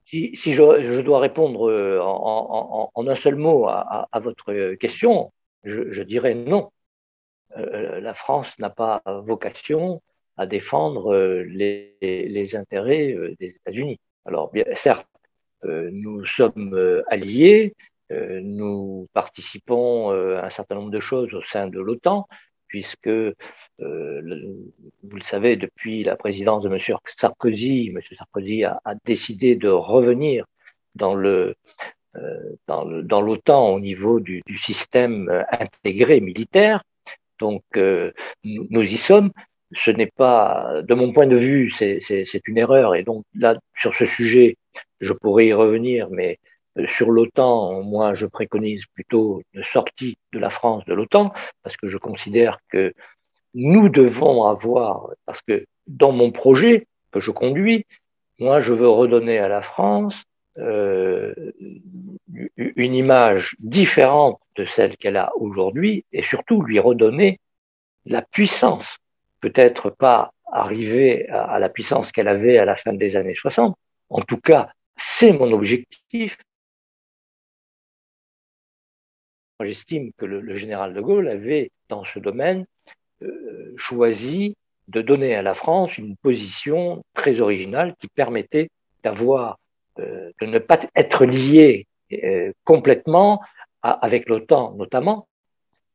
Si je dois répondre en un seul mot à votre question, je dirais non. La France n'a pas vocation à défendre les intérêts des États-Unis. Alors, bien, certes, nous sommes alliés, nous participons à un certain nombre de choses au sein de l'OTAN, puisque, vous le savez, depuis la présidence de M. Sarkozy a décidé de revenir dans dans l'OTAN au niveau du système intégré militaire. Donc, nous y sommes. Ce n'est pas, de mon point de vue, c'est une erreur. Et donc, là, sur ce sujet, je pourrais y revenir, mais sur l'OTAN, moi, je préconise plutôt une sortie de la France de l'OTAN, parce que je considère que nous devons avoir, parce que dans mon projet que je conduis, moi, je veux redonner à la France euh, une image différente de celle qu'elle a aujourd'hui et surtout lui redonner la puissance, peut-être pas arriver à la puissance qu'elle avait à la fin des années 60. En tout cas, c'est mon objectif. J'estime que le général de Gaulle avait, dans ce domaine, choisi de donner à la France une position très originale qui permettait d'avoir, de ne pas être lié complètement avec l'OTAN notamment,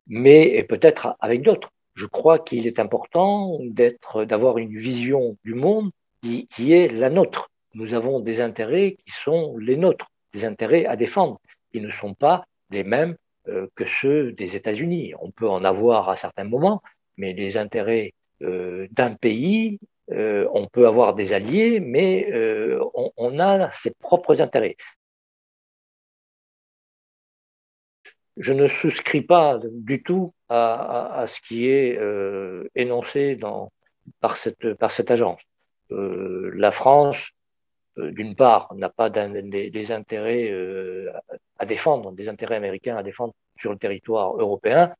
mais peut-être avec d'autres. Je crois qu'il est important d'avoir une vision du monde qui est la nôtre. Nous avons des intérêts qui sont les nôtres, des intérêts à défendre, qui ne sont pas les mêmes que ceux des États-Unis. On peut en avoir à certains moments, mais les intérêts d'un pays, on peut avoir des alliés, mais on a ses propres intérêts. Je ne souscris pas du tout à ce qui est énoncé par cette agence. La France, d'une part, n'a pas des intérêts à défendre, des intérêts américains à défendre sur le territoire européen.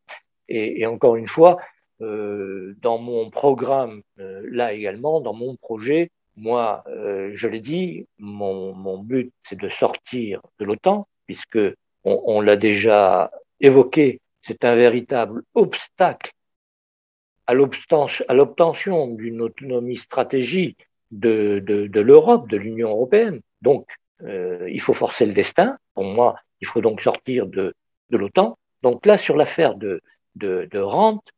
Et encore une fois, dans mon programme, là également, dans mon projet, moi, je l'ai dit, mon but, c'est de sortir de l'OTAN, puisque on l'a déjà évoqué, c'est un véritable obstacle à l'obtention d'une autonomie stratégique de l'Europe, de l'Union européenne. Donc, il faut forcer le destin. Pour moi, il faut donc sortir de l'OTAN. Donc là, sur l'affaire de rente,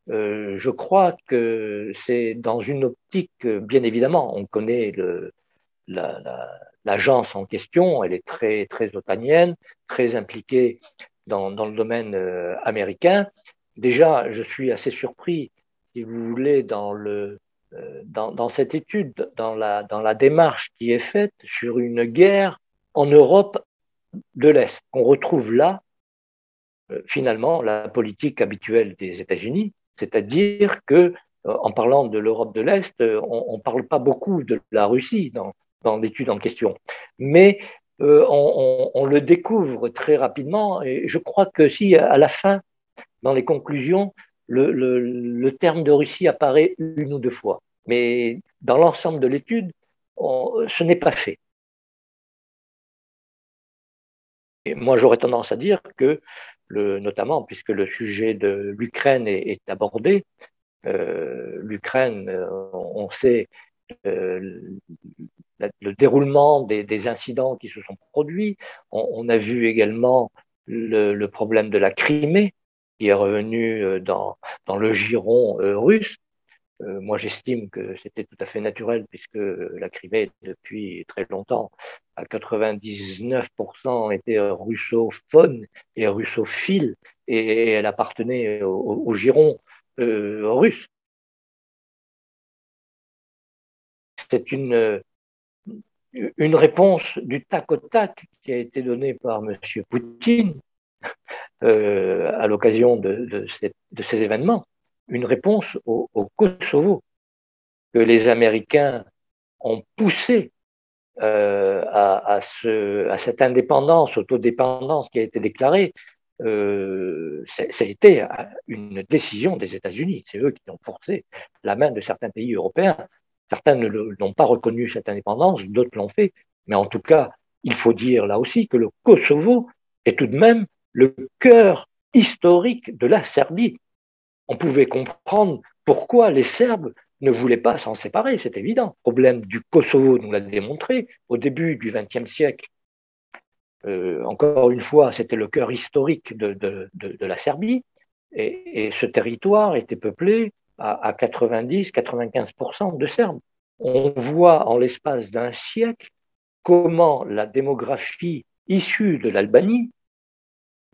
je crois que c'est dans une optique, bien évidemment, on connaît l'agence en question, elle est très otanienne, très impliquée dans le domaine américain. Déjà, je suis assez surpris, si vous voulez, dans cette étude, dans la démarche qui est faite sur une guerre en Europe de l'Est. On retrouve là, finalement, la politique habituelle des États-Unis, c'est-à-dire que, en parlant de l'Europe de l'Est, on ne parle pas beaucoup de la Russie dans l'étude en question. Mais on le découvre très rapidement et je crois que si à la fin, dans les conclusions, le terme de Russie apparaît une ou deux fois. Mais dans l'ensemble de l'étude, ce n'est pas fait. Et moi, j'aurais tendance à dire que, notamment puisque le sujet de l'Ukraine est abordé, l'Ukraine, on sait euh, le déroulement des incidents qui se sont produits. On a vu également le problème de la Crimée qui est revenu dans le giron russe. Moi, j'estime que c'était tout à fait naturel puisque la Crimée, depuis très longtemps, à 99% était russophone et russophile et elle appartenait au giron russe. C'est une réponse du tac au tac qui a été donnée par M. Poutine à l'occasion de ces événements, une réponse au Kosovo que les Américains ont poussé à cette indépendance, autodépendance qui a été déclarée. Ça a été une décision des États-Unis. C'est eux qui ont forcé la main de certains pays européens. Certains n'ont pas reconnu cette indépendance, d'autres l'ont fait, Mais en tout cas, il faut dire là aussi que le Kosovo est tout de même le cœur historique de la Serbie. On pouvait comprendre pourquoi les Serbes ne voulaient pas s'en séparer, c'est évident. Le problème du Kosovo nous l'a démontré au début du XXe siècle. Encore une fois, c'était le cœur historique de la Serbie, et ce territoire était peuplé à 90-95% de Serbes. On voit en l'espace d'un siècle comment la démographie issue de l'Albanie,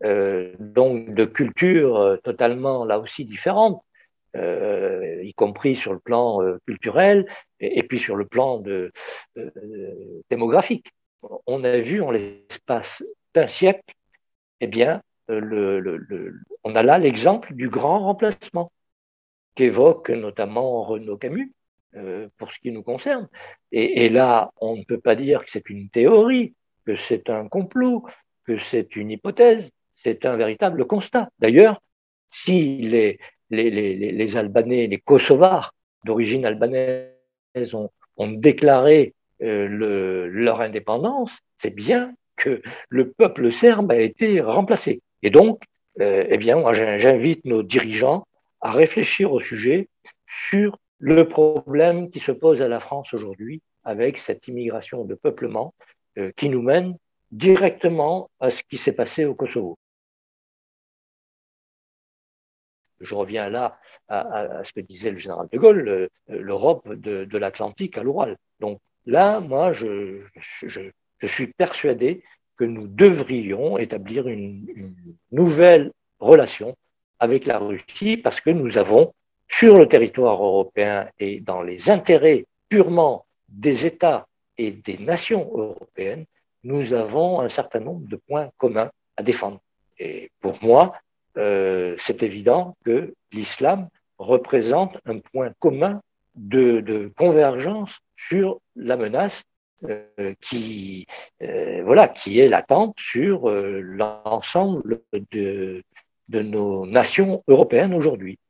donc de cultures totalement là aussi différentes, y compris sur le plan culturel et puis sur le plan démographique. On a vu en l'espace d'un siècle, eh bien, on a là l'exemple du grand remplacement qu'évoque notamment Renaud Camus, pour ce qui nous concerne. Et là, on ne peut pas dire que c'est une théorie, que c'est un complot, que c'est une hypothèse, c'est un véritable constat. D'ailleurs, si les Albanais, les Kosovars d'origine albanaise ont déclaré leur indépendance, c'est bien que le peuple serbe a été remplacé. Et donc, eh bien, moi, j'invite nos dirigeants à réfléchir au sujet sur le problème qui se pose à la France aujourd'hui avec cette immigration de peuplement qui nous mène directement à ce qui s'est passé au Kosovo. Je reviens là à ce que disait le général de Gaulle, l'Europe de l'Atlantique à l'Oural. Donc là, moi, je suis persuadé que nous devrions établir une nouvelle relation avec la Russie parce que nous avons, sur le territoire européen et dans les intérêts purement des États et des nations européennes, nous avons un certain nombre de points communs à défendre. Et pour moi, c'est évident que l'islam représente un point commun de convergence sur la menace voilà, qui est latente sur l'ensemble de nos nations européennes aujourd'hui.